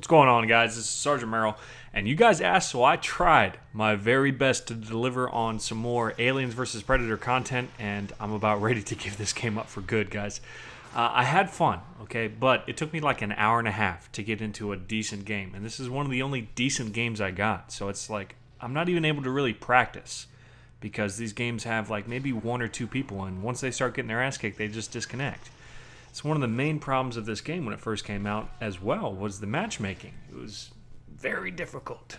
going on, guys? This is Sergeant Merrill, and you guys asked, so I tried my very best to deliver on some more Aliens vs. Predator content, and I'm about ready to give this game up for good, guys. I had fun, okay, but it took me like an hour and a half to get into a decent game, and this is one of the only decent games I got, so it's like I'm not even able to really practice because these games have like maybe one or two people, and once they start getting their ass kicked, they just disconnect. It's one of the main problems of this game when it first came out as well was the matchmaking. It was very difficult.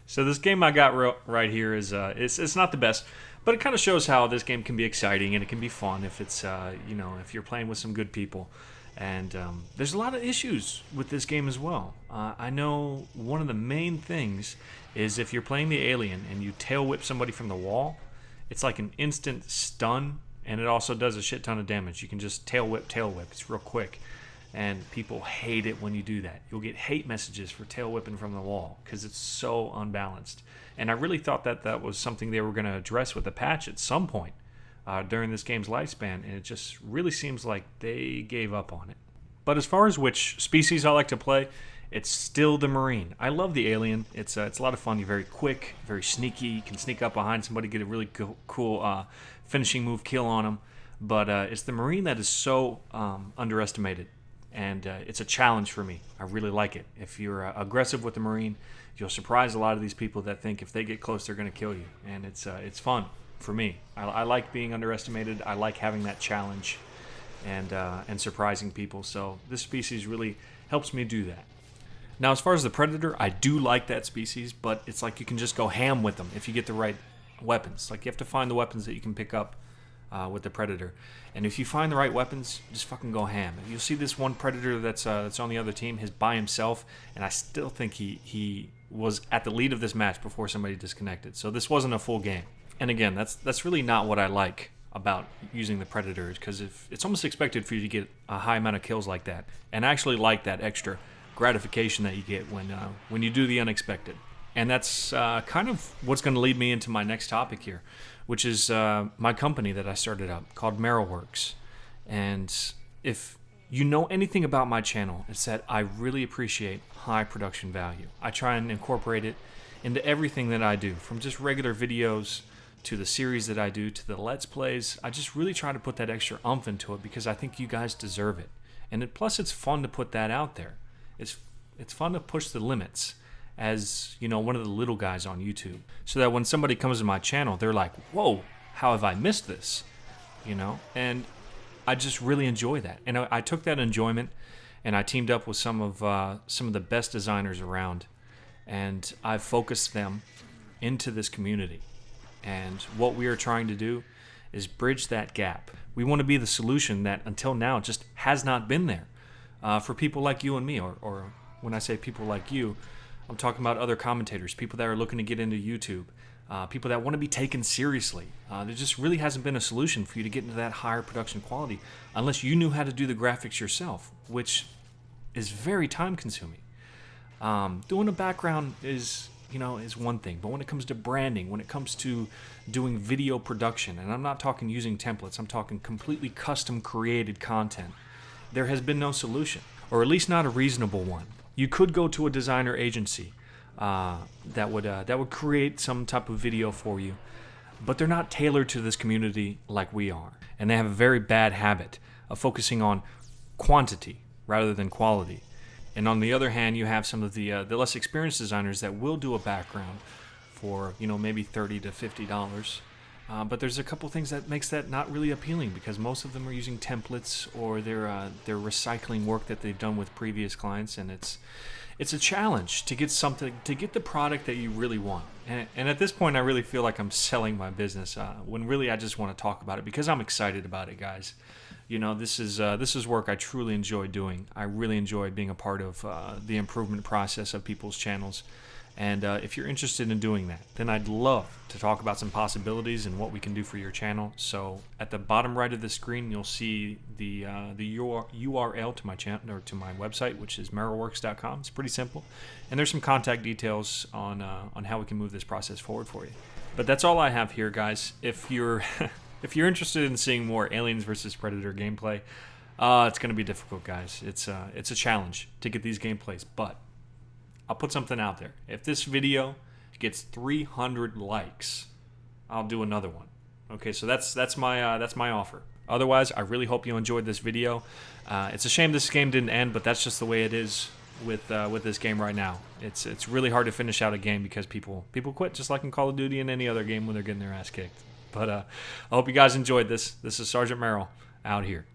So this game I got right here is it's not the best, but it kind of shows how this game can be exciting and it can be fun if it's if you're playing with some good people. And there's a lot of issues with this game as well. I know one of the main things is if you're playing the alien and you tail whip somebody from the wall, it's like an instant stun. And it also does a shit ton of damage. You can just tail whip. It's real quick. And people hate it when you do that. You'll get hate messages for tail whipping from the wall because it's so unbalanced. And I really thought that was something they were going to address with a patch at some point during this game's lifespan. And it just really seems like they gave up on it. But as far as which species I like to play, it's still the Marine. I love the alien. It's a lot of fun. You're very quick, very sneaky. You can sneak up behind somebody, get a really cool finishing move kill on them. But it's the Marine that is so underestimated. And it's a challenge for me. I really like it. If you're aggressive with the Marine, you'll surprise a lot of these people that think if they get close, they're going to kill you. And it's fun for me. I like being underestimated. I like having that challenge and surprising people. So this species really helps me do that. Now, as far as the Predator, I do like that species, but it's like you can just go ham with them if you get the right weapons. Like, you have to find the weapons that you can pick up with the Predator. And if you find the right weapons, just fucking go ham. You'll see this one Predator that's on the other team, he's by himself, and I still think he was at the lead of this match before somebody disconnected. So this wasn't a full game. And again, that's really not what I like about using the Predators, because if it's almost expected for you to get a high amount of kills like that. And I actually like that extra gratification that you get when you do the unexpected. And that's kind of what's going to lead me into my next topic here, which is my company that I started up called MerrellWorks. And if you know anything about my channel, it's that I really appreciate high production value. I try and incorporate it into everything that I do, from just regular videos to the series that I do to the Let's Plays. I just really try to put that extra oomph into it because I think you guys deserve it. And plus it's fun to put that out there. It's fun to push the limits as, one of the little guys on YouTube, so that when somebody comes to my channel, they're like, whoa, how have I missed this? And I just really enjoy that. And I took that enjoyment and I teamed up with some of the best designers around, and I've focused them into this community. And what we are trying to do is bridge that gap. We want to be the solution that until now just has not been there. For people like you and me, or when I say people like you, I'm talking about other commentators, people that are looking to get into YouTube, people that want to be taken seriously. There just really hasn't been a solution for you to get into that higher production quality unless you knew how to do the graphics yourself, which is very time consuming. Doing a background is one thing, but when it comes to branding, when it comes to doing video production, and I'm not talking using templates, I'm talking completely custom created content, there has been no solution, or at least not a reasonable one. You could go to a designer agency that would create some type of video for you, but they're not tailored to this community like we are, and they have a very bad habit of focusing on quantity rather than quality. And on the other hand, you have some of the less experienced designers that will do a background for maybe $30 to $50. But there's a couple things that makes that not really appealing because most of them are using templates or they're recycling work that they've done with previous clients, and it's a challenge to get the product that you really want. And at this point, I really feel like I'm selling my business when really I just want to talk about it because I'm excited about it, guys. This is work I truly enjoy doing. I really enjoy being a part of the improvement process of people's channels. And if you're interested in doing that, then I'd love to talk about some possibilities and what we can do for your channel. So at the bottom right of the screen, you'll see the URL to my channel or to my website, which is MerrellWorks.com. It's pretty simple, and there's some contact details on how we can move this process forward for you. But that's all I have here, guys. If you're if you're interested in seeing more Aliens vs. Predator gameplay, It's going to be difficult, guys. It's a challenge to get these gameplays, but I'll put something out there. If this video gets 300 likes, I'll do another one. Okay, so that's my offer. Otherwise, I really hope you enjoyed this video. It's a shame this game didn't end, but that's just the way it is with this game right now. It's really hard to finish out a game because people quit, just like in Call of Duty and any other game when they're getting their ass kicked. But I hope you guys enjoyed this. This is Sergeant Merrill out here.